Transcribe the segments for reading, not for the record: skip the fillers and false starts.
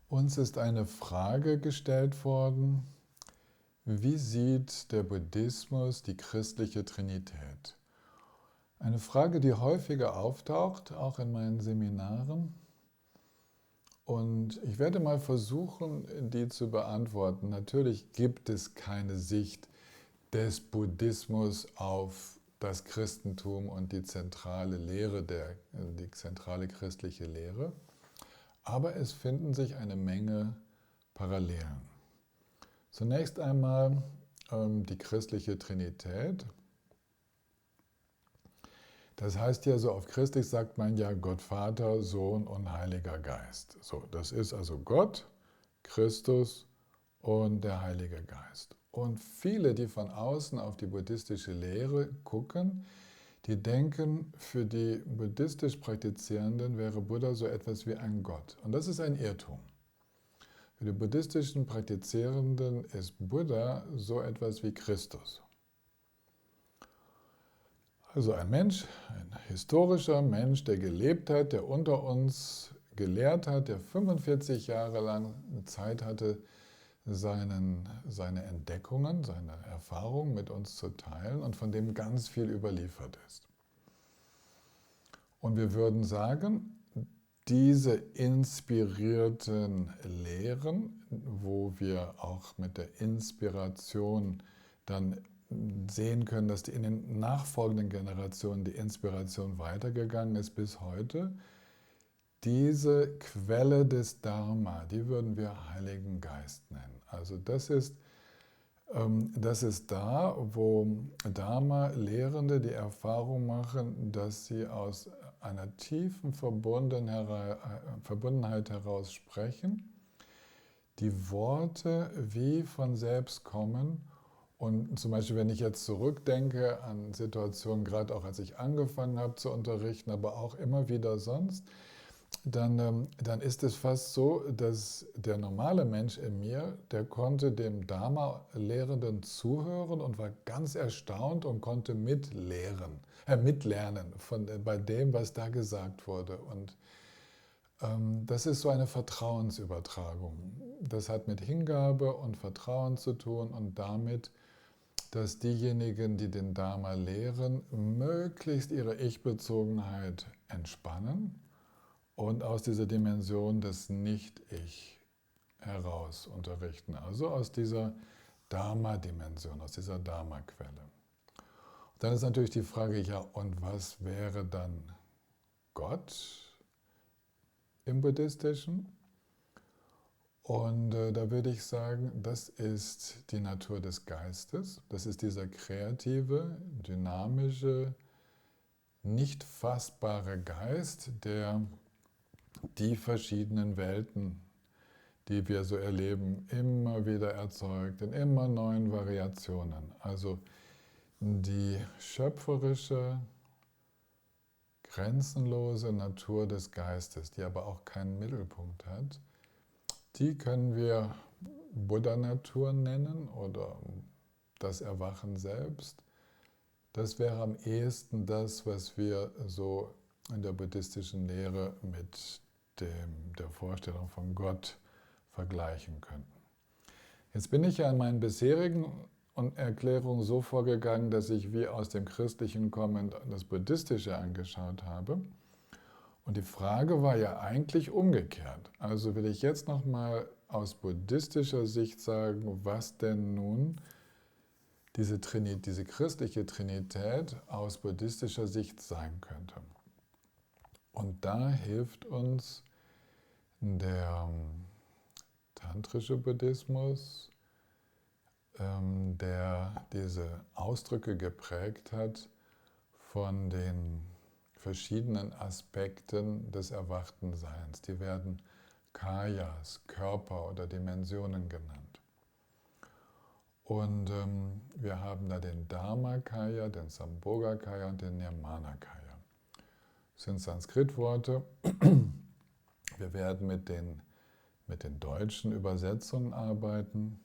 Uns ist eine Frage gestellt worden: Wie sieht der Buddhismus die christliche Trinität? Eine Frage, die häufiger auftaucht, auch in meinen Seminaren. Und ich werde mal versuchen, die zu beantworten. Natürlich gibt es keine Sicht des Buddhismus auf das Christentum und die zentrale Lehre, die zentrale christliche Lehre. Aber es finden sich eine Menge Parallelen. Zunächst einmal die christliche Trinität. Das heißt ja, so auf Christlich sagt man ja Gott Vater, Sohn und Heiliger Geist. So, das ist also Gott, Christus und der Heilige Geist. Und viele, die von außen auf die buddhistische Lehre gucken, die denken, für die buddhistisch Praktizierenden wäre Buddha so etwas wie ein Gott. Und das ist ein Irrtum. Für die buddhistischen Praktizierenden ist Buddha so etwas wie Christus. Also ein Mensch, ein historischer Mensch, der gelebt hat, der unter uns gelehrt hat, der 45 Jahre lang Zeit hatte, seine Entdeckungen, seine Erfahrungen mit uns zu teilen und von dem ganz viel überliefert ist. Und wir würden sagen, diese inspirierten Lehren, wo wir auch mit der Inspiration dann sehen können, dass in den nachfolgenden Generationen die Inspiration weitergegangen ist bis heute, diese Quelle des Dharma, die würden wir Heiligen Geist nennen. Also das ist da, wo Dharma-Lehrende die Erfahrung machen, dass sie aus einer tiefen Verbundenheit heraus sprechen, die Worte wie von selbst kommen. Und zum Beispiel, wenn ich jetzt zurückdenke an Situationen, gerade auch als ich angefangen habe zu unterrichten, aber auch immer wieder sonst, dann ist es fast so, dass der normale Mensch in mir, der konnte dem Dharma-Lehrenden zuhören und war ganz erstaunt und konnte mitlernen bei dem, was da gesagt wurde. Und das ist so eine Vertrauensübertragung. Das hat mit Hingabe und Vertrauen zu tun und damit, dass diejenigen, die den Dharma lehren, möglichst ihre Ich-Bezogenheit entspannen und aus dieser Dimension des Nicht-Ich heraus unterrichten. Also aus dieser Dharma-Dimension, aus dieser Dharma-Quelle. Dann ist natürlich die Frage, ja, und was wäre dann Gott im Buddhistischen? Und da würde ich sagen, das ist die Natur des Geistes. Das ist dieser kreative, dynamische, nicht fassbare Geist, der die verschiedenen Welten, die wir so erleben, immer wieder erzeugt, in immer neuen Variationen. Also die schöpferische, grenzenlose Natur des Geistes, die aber auch keinen Mittelpunkt hat, die können wir Buddha-Natur nennen oder das Erwachen selbst. Das wäre am ehesten das, was wir so in der buddhistischen Lehre mit der Vorstellung von Gott vergleichen könnten. Jetzt bin ich ja in meinen bisherigen Erklärungen so vorgegangen, dass ich wie aus dem Christlichen kommend das Buddhistische angeschaut habe. Und die Frage war ja eigentlich umgekehrt. Also will ich jetzt nochmal aus buddhistischer Sicht sagen, was denn nun diese christliche Trinität aus buddhistischer Sicht sein könnte. Und da hilft uns der tantrische Buddhismus, der diese Ausdrücke geprägt hat von den verschiedenen Aspekten des erwachten Seins. Die werden Kayas, Körper oder Dimensionen genannt. Und wir haben da den Dharmakaya, den Sambhogakaya und den Nirmanakaya. Das sind Sanskritworte. Wir werden mit den deutschen Übersetzungen arbeiten.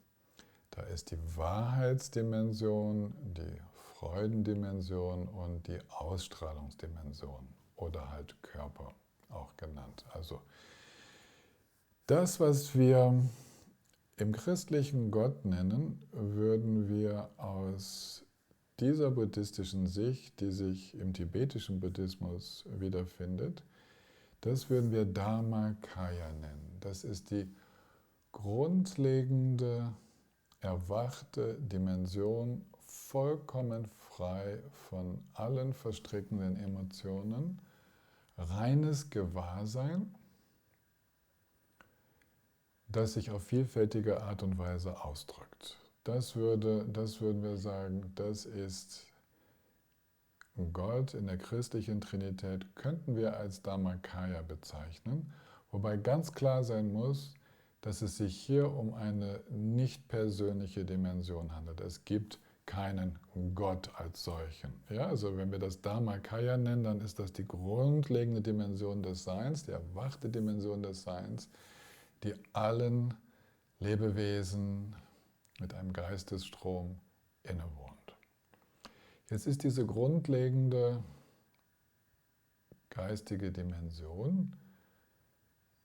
Da ist die Wahrheitsdimension, die Freudendimension und die Ausstrahlungsdimension oder halt Körper auch genannt. Also Das, was wir im christlichen Gott nennen, würden wir aus dieser buddhistischen Sicht, die sich im tibetischen Buddhismus wiederfindet, das würden wir Dharmakaya nennen. Das ist die grundlegende, erwachte Dimension, vollkommen frei von allen verstrickenden Emotionen, reines Gewahrsein, das sich auf vielfältige Art und Weise ausdrückt. Das würden wir sagen, das ist Gott in der christlichen Trinität, könnten wir als Dharmakaya bezeichnen, wobei ganz klar sein muss, dass es sich hier um eine nicht persönliche Dimension handelt. Es gibt keinen Gott als solchen. Ja, also wenn wir das Dharmakaya nennen, dann ist das die grundlegende Dimension des Seins, die erwachte Dimension des Seins, die allen Lebewesen mit einem Geistesstrom innewohnt. Jetzt ist diese grundlegende geistige Dimension,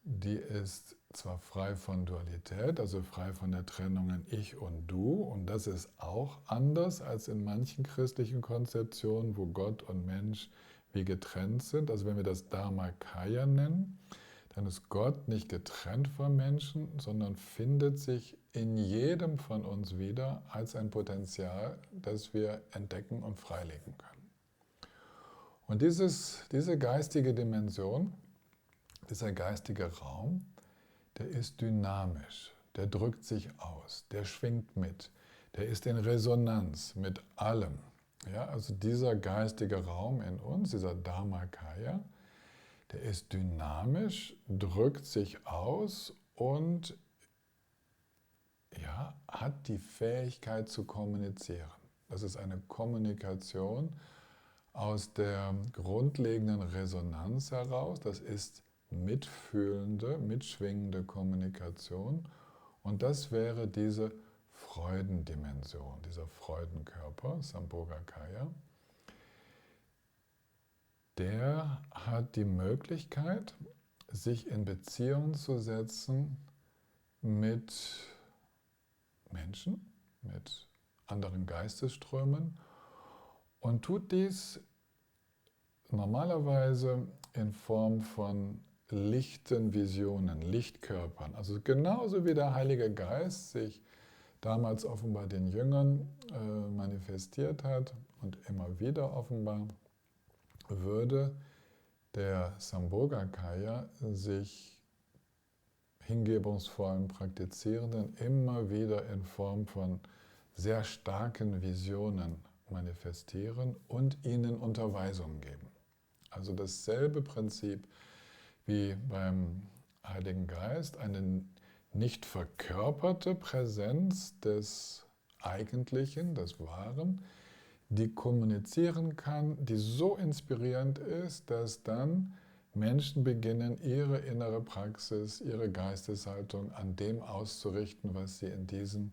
die ist zwar frei von Dualität, also frei von der Trennung in Ich und Du, und das ist auch anders als in manchen christlichen Konzeptionen, wo Gott und Mensch wie getrennt sind. Also wenn wir das Dharmakaya nennen, dann ist Gott nicht getrennt vom Menschen, sondern findet sich in jedem von uns wieder als ein Potenzial, das wir entdecken und freilegen können. Und diese geistige Dimension, dieser geistige Raum, der ist dynamisch, der drückt sich aus, der schwingt mit, der ist in Resonanz mit allem. Ja, also dieser geistige Raum in uns, dieser Dharmakaya, der ist dynamisch, drückt sich aus und ja, hat die Fähigkeit zu kommunizieren. Das ist eine Kommunikation aus der grundlegenden Resonanz heraus. Das ist mitfühlende, mitschwingende Kommunikation. Und das wäre diese Freudendimension, dieser Freudenkörper, Sambhogakaya. Der hat die Möglichkeit, sich in Beziehung zu setzen mit Menschen, mit anderen Geistesströmen und tut dies normalerweise in Form von lichten Visionen, Lichtkörpern. Also genauso wie der Heilige Geist sich damals offenbar den Jüngern manifestiert hat und immer wieder offenbar, würde der Sambhogakaya sich hingebungsvollen Praktizierenden immer wieder in Form von sehr starken Visionen manifestieren und ihnen Unterweisungen geben. Also dasselbe Prinzip wie beim Heiligen Geist, eine nicht verkörperte Präsenz des Eigentlichen, des Wahren, die kommunizieren kann, die so inspirierend ist, dass dann Menschen beginnen, ihre innere Praxis, ihre Geisteshaltung an dem auszurichten, was sie in diesen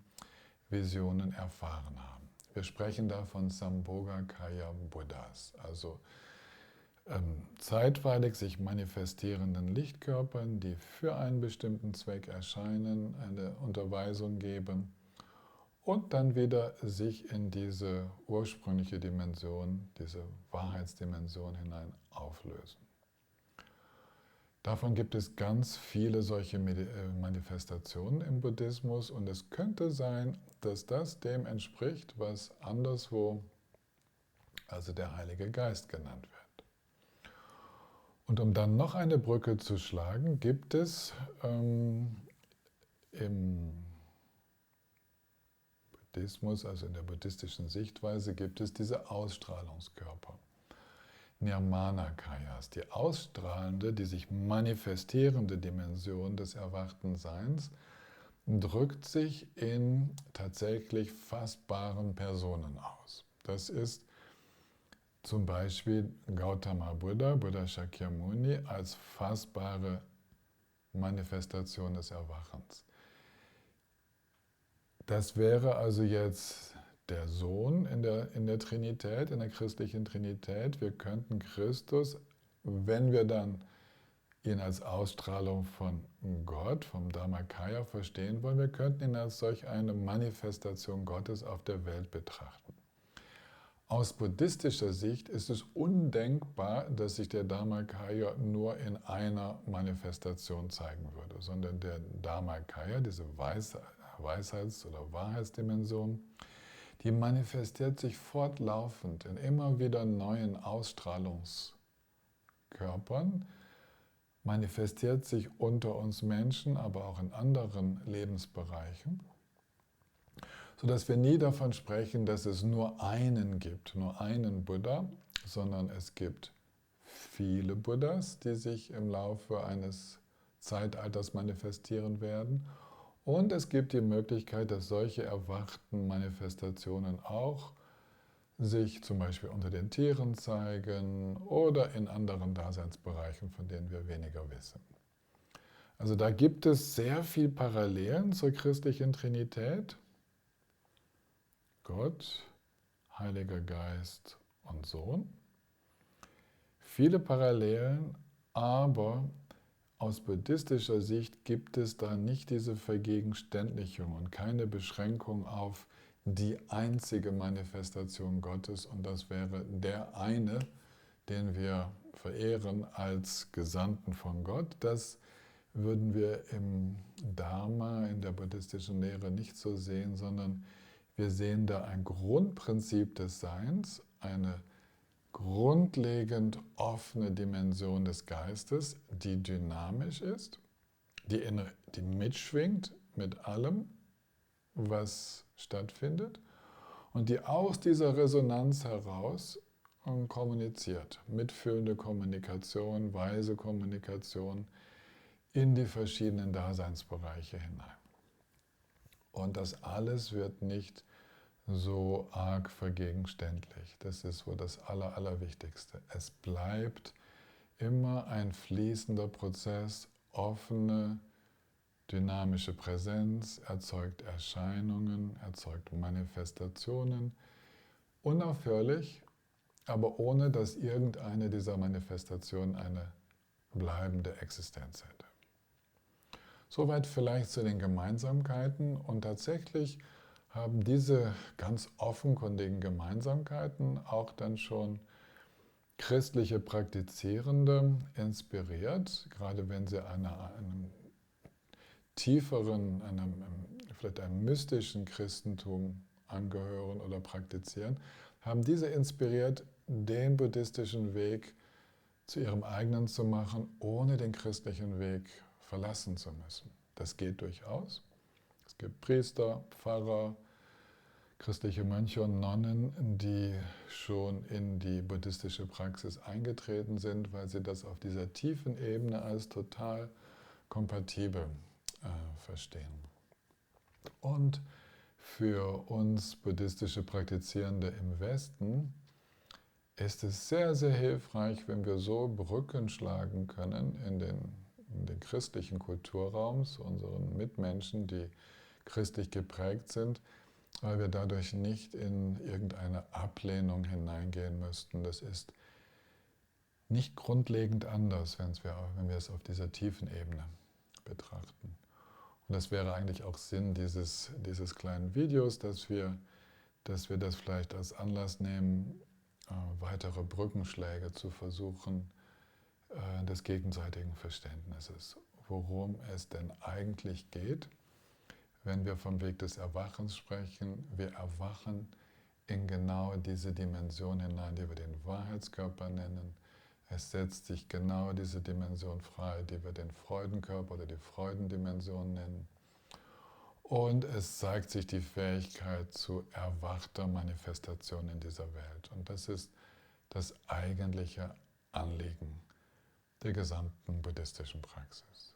Visionen erfahren haben. Wir sprechen da von Sambhogakaya Buddhas, also zeitweilig sich manifestierenden Lichtkörpern, die für einen bestimmten Zweck erscheinen, eine Unterweisung geben und dann wieder sich in diese ursprüngliche Dimension, diese Wahrheitsdimension hinein auflösen. Davon gibt es ganz viele solche Manifestationen im Buddhismus und es könnte sein, dass das dem entspricht, was anderswo, also der Heilige Geist genannt wird. Und um dann noch eine Brücke zu schlagen, gibt es im Buddhismus, also in der buddhistischen Sichtweise, gibt es diese Ausstrahlungskörper. Nirmanakayas, die ausstrahlende, die sich manifestierende Dimension des erwachten Seins, drückt sich in tatsächlich fassbaren Personen aus. Das ist zum Beispiel Gautama Buddha, Buddha Shakyamuni, als fassbare Manifestation des Erwachens. Das wäre also jetzt der Sohn in der Trinität, in der christlichen Trinität. Wir könnten Christus, wenn wir dann ihn als Ausstrahlung von Gott, vom Dharmakaya verstehen wollen, wir könnten ihn als solch eine Manifestation Gottes auf der Welt betrachten. Aus buddhistischer Sicht ist es undenkbar, dass sich der Dharmakaya nur in einer Manifestation zeigen würde, sondern der Dharmakaya, diese Weisheits- oder Wahrheitsdimension, die manifestiert sich fortlaufend in immer wieder neuen Ausstrahlungskörpern, manifestiert sich unter uns Menschen, aber auch in anderen Lebensbereichen, sodass wir nie davon sprechen, dass es nur einen gibt, nur einen Buddha, sondern es gibt viele Buddhas, die sich im Laufe eines Zeitalters manifestieren werden. Und es gibt die Möglichkeit, dass solche erwachten Manifestationen auch sich zum Beispiel unter den Tieren zeigen oder in anderen Daseinsbereichen, von denen wir weniger wissen. Also da gibt es sehr viel Parallelen zur christlichen Trinität. Gott, Heiliger Geist und Sohn. Viele Parallelen, aber aus buddhistischer Sicht gibt es da nicht diese Vergegenständlichung und keine Beschränkung auf die einzige Manifestation Gottes, und das wäre der eine, den wir verehren als Gesandten von Gott. Das würden wir im Dharma, in der buddhistischen Lehre nicht so sehen, sondern wir sehen da ein Grundprinzip des Seins, eine grundlegend offene Dimension des Geistes, die dynamisch ist, die mitschwingt mit allem, was stattfindet und die aus dieser Resonanz heraus kommuniziert. Mitfühlende Kommunikation, weise Kommunikation in die verschiedenen Daseinsbereiche hinein. Und das alles wird nicht so arg vergegenständlich. Das ist wohl das Allerwichtigste. Es bleibt immer ein fließender Prozess, offene, dynamische Präsenz, erzeugt Erscheinungen, erzeugt Manifestationen, unaufhörlich, aber ohne dass irgendeine dieser Manifestationen eine bleibende Existenz hätte. Soweit vielleicht zu den Gemeinsamkeiten, und tatsächlich haben diese ganz offenkundigen Gemeinsamkeiten auch dann schon christliche Praktizierende inspiriert, gerade wenn sie einem tieferen, vielleicht einem mystischen Christentum angehören oder praktizieren, haben diese inspiriert, den buddhistischen Weg zu ihrem eigenen zu machen, ohne den christlichen Weg verlassen zu müssen. Das geht durchaus. Es gibt Priester, Pfarrer, christliche Mönche und Nonnen, die schon in die buddhistische Praxis eingetreten sind, weil sie das auf dieser tiefen Ebene als total kompatibel verstehen. Und für uns buddhistische Praktizierende im Westen ist es sehr, sehr hilfreich, wenn wir so Brücken schlagen können in den christlichen Kulturraum zu unseren Mitmenschen, die christlich geprägt sind, weil wir dadurch nicht in irgendeine Ablehnung hineingehen müssten. Das ist nicht grundlegend anders, wenn wir es auf dieser tiefen Ebene betrachten. Und das wäre eigentlich auch Sinn dieses kleinen Videos, dass wir das vielleicht als Anlass nehmen, weitere Brückenschläge zu versuchen, des gegenseitigen Verständnisses, worum es denn eigentlich geht, wenn wir vom Weg des Erwachens sprechen. Wir erwachen in genau diese Dimension hinein, die wir den Wahrheitskörper nennen. Es setzt sich genau diese Dimension frei, die wir den Freudenkörper oder die Freudendimension nennen. Und es zeigt sich die Fähigkeit zu erwachter Manifestation in dieser Welt. Und das ist das eigentliche Anliegen der gesamten buddhistischen Praxis.